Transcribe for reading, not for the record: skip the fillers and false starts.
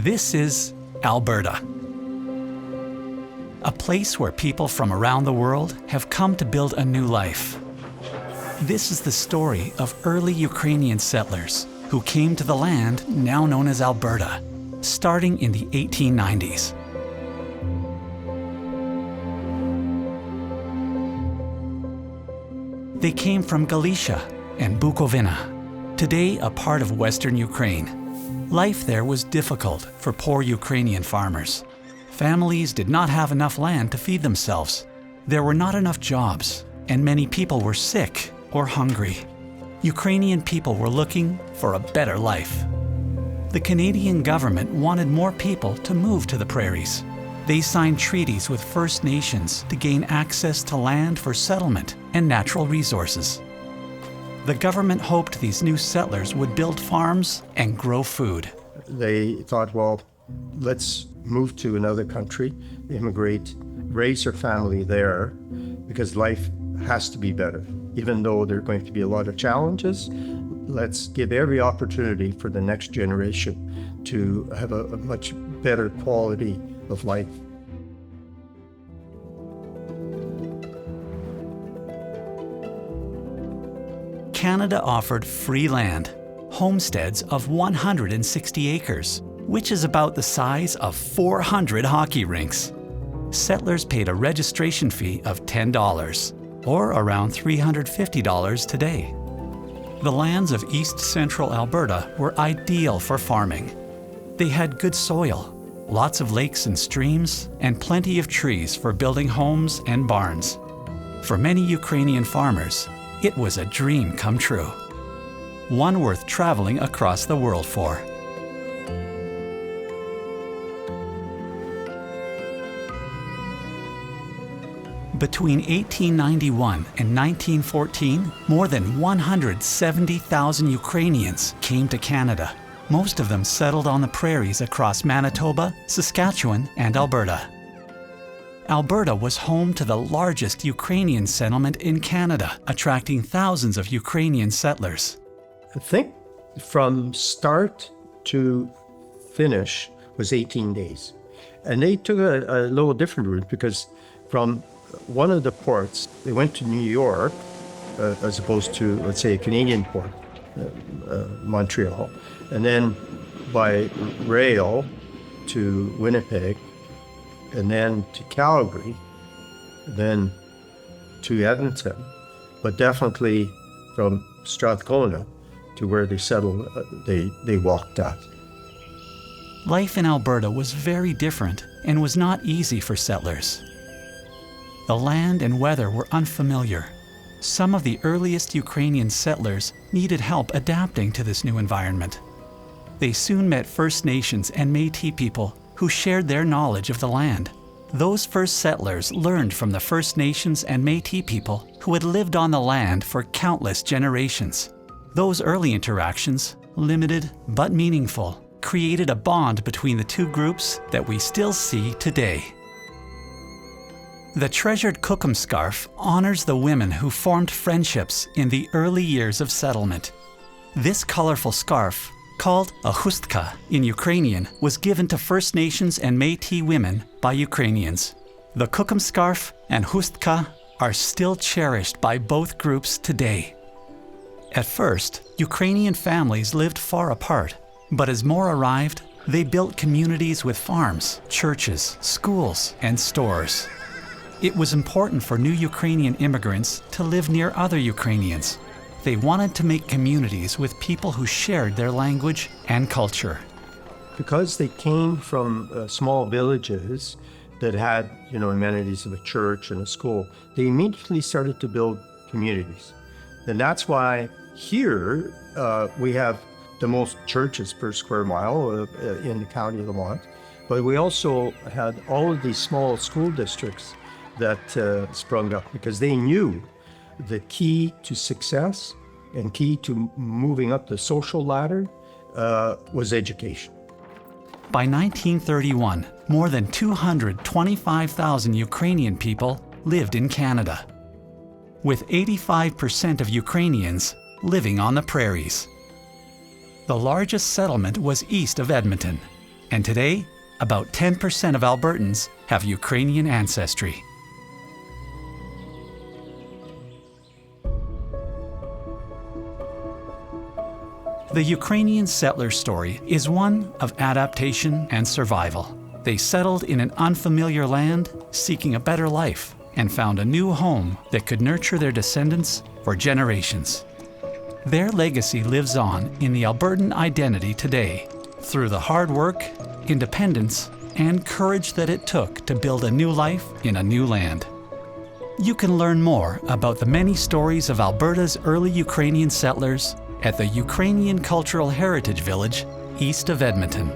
This is Alberta, a place where people from around the world have come to build a new life. This is the story of early Ukrainian settlers who came to the land now known as Alberta, starting in the 1890s. They came from Galicia and Bukovina, today a part of western Ukraine. Life there was difficult for poor Ukrainian farmers. Families did not have enough land to feed themselves. There were not enough jobs, and many people were sick or hungry. Ukrainian people were looking for a better life. The Canadian government wanted more people to move to the prairies. They signed treaties with First Nations to gain access to land for settlement and natural resources. The government hoped these new settlers would build farms and grow food. They thought, well, let's move to another country, immigrate, raise our family there, because life has to be better. Even though there are going to be a lot of challenges, let's give every opportunity for the next generation to have a much better quality of life. Canada offered free land, homesteads of 160 acres, which is about the size of 400 hockey rinks. Settlers paid a registration fee of $10, or around $350 today. The lands of East Central Alberta were ideal for farming. They had good soil, lots of lakes and streams, and plenty of trees for building homes and barns. For many Ukrainian farmers, it was a dream come true, one worth traveling across the world for. Between 1891 and 1914, more than 170,000 Ukrainians came to Canada. Most of them settled on the prairies across Manitoba, Saskatchewan, and Alberta. Alberta was home to the largest Ukrainian settlement in Canada, attracting thousands of Ukrainian settlers. I think from start to finish was 18 days. And they took a little different route, because from one of the ports, they went to New York, as opposed to, let's say, a Canadian port, Montreal, and then by rail to Winnipeg, and then to Calgary, then to Edmonton, but definitely from Strathcona to where they settled, they walked that. Life in Alberta was very different and was not easy for settlers. The land and weather were unfamiliar. Some of the earliest Ukrainian settlers needed help adapting to this new environment. They soon met First Nations and Métis people who shared their knowledge of the land. Those first settlers learned from the First Nations and Métis people who had lived on the land for countless generations. Those early interactions, limited but meaningful, created a bond between the two groups that we still see today. The treasured Kukum scarf honors the women who formed friendships in the early years of settlement. This colorful scarf, called a chustka in Ukrainian, was given to First Nations and Métis women by Ukrainians. The Kukum scarf and chustka are still cherished by both groups today. At first, Ukrainian families lived far apart, but as more arrived, they built communities with farms, churches, schools, and stores. It was important for new Ukrainian immigrants to live near other Ukrainians. They wanted to make communities with people who shared their language and culture. Because they came from small villages that had, amenities of a church and a school, they immediately started to build communities. And that's why here we have the most churches per square mile in the county of Lamont. But we also had all of these small school districts that sprung up, because they knew the key to success and key to moving up the social ladder was education. By 1931, more than 225,000 Ukrainian people lived in Canada, with 85% of Ukrainians living on the prairies. The largest settlement was east of Edmonton. And today, about 10% of Albertans have Ukrainian ancestry. The Ukrainian settler story is one of adaptation and survival. They settled in an unfamiliar land, seeking a better life, and found a new home that could nurture their descendants for generations. Their legacy lives on in the Albertan identity today, through the hard work, independence, and courage that it took to build a new life in a new land. You can learn more about the many stories of Alberta's early Ukrainian settlers at the Ukrainian Cultural Heritage Village, east of Edmonton.